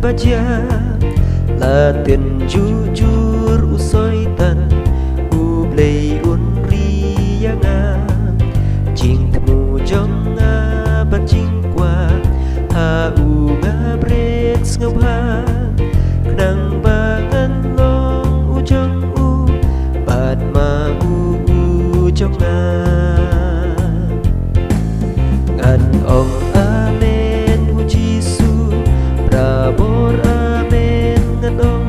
baja latin jujur usoitan ublei unri yanga jing temu jonga bajingkwa ha unga breks ngabha knang bangan long ujong u bad ma u jonga ngan ong amen hu jisu prabor amen ngan ong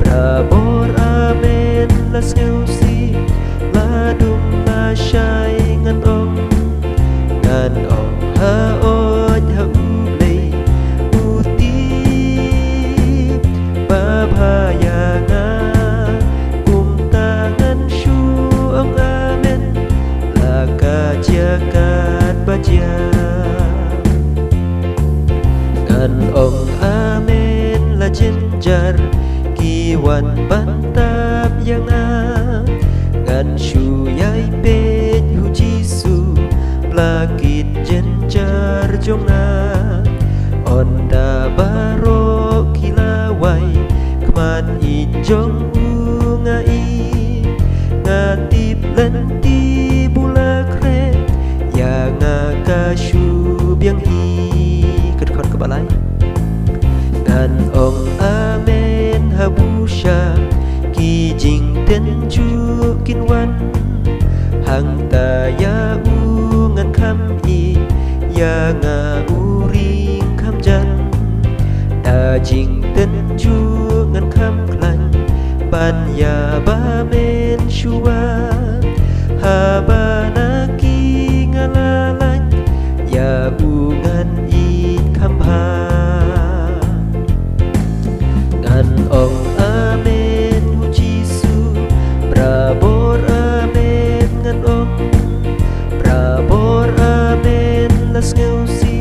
prabor amen las ngeusi ladum la shai ngan ong ha oj ha ublei uti babhayanga kum tangan shu ong amen laka jagat baja ngan ong amen la jenjar kiwan bantap yang ngan shu yai pej hu jisu plakit jenjar jonga onda baro kilawai kman ijong ungai ngatip lenti bulakre yang kashu biang hi kedekot kebalai ngan ong amen habusha ki jing tenju kinwan hang ta ya u ngan kham i ya nga uring kham jan da jing tenju ngan kham klan ban ya ba men shua ha ba na ki ngalalan ya u ngan i kham ha ngan ong amen hu jisu prabor amen ngan ong prabor amen las ngeusi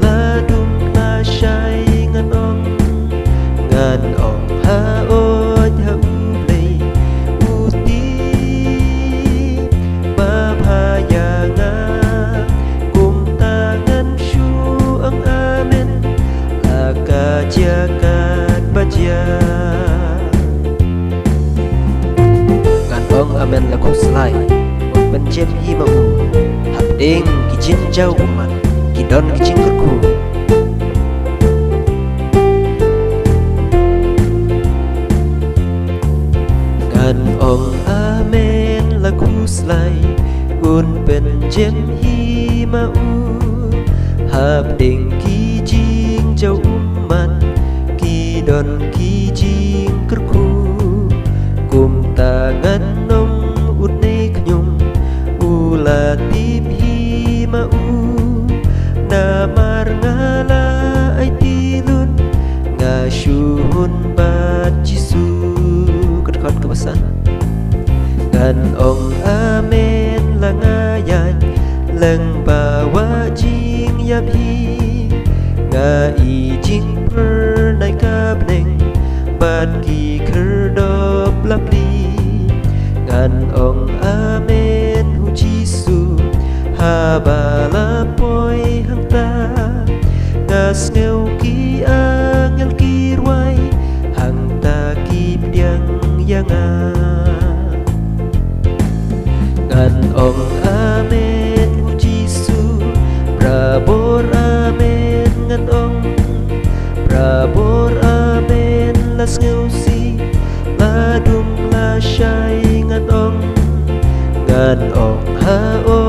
ladum la shai ngan ong ha oj ha ublei uti babhayanga kum tangan shu ang amen laka jagat baja ngan ong amen la kuslai ben jem hi ma u hab ding ki jin jau umat ki don ki jing ku ngan ong amen la kuslai un ben jem hi ma u hab ding ki jing jau umat ki don ki jing ku kum tangan nong ut nei knyum ula tip hi ma u na mar ngala ai tilun nga shuhun bat jisu kedekot kebasan ngan ong amen la ngayan leng bawa jing yap hi nga i jing per nai kap neng bat ki kerdop lap li ngan ong amen hu jisu ha bala poi hang ta ngas ngeu ki angel ki ruai hang ta ki piang yang ngan ong amen hu jisu prabor amen ngan ong prabor amen las ngeusi ladum la shai ngan ong ha oj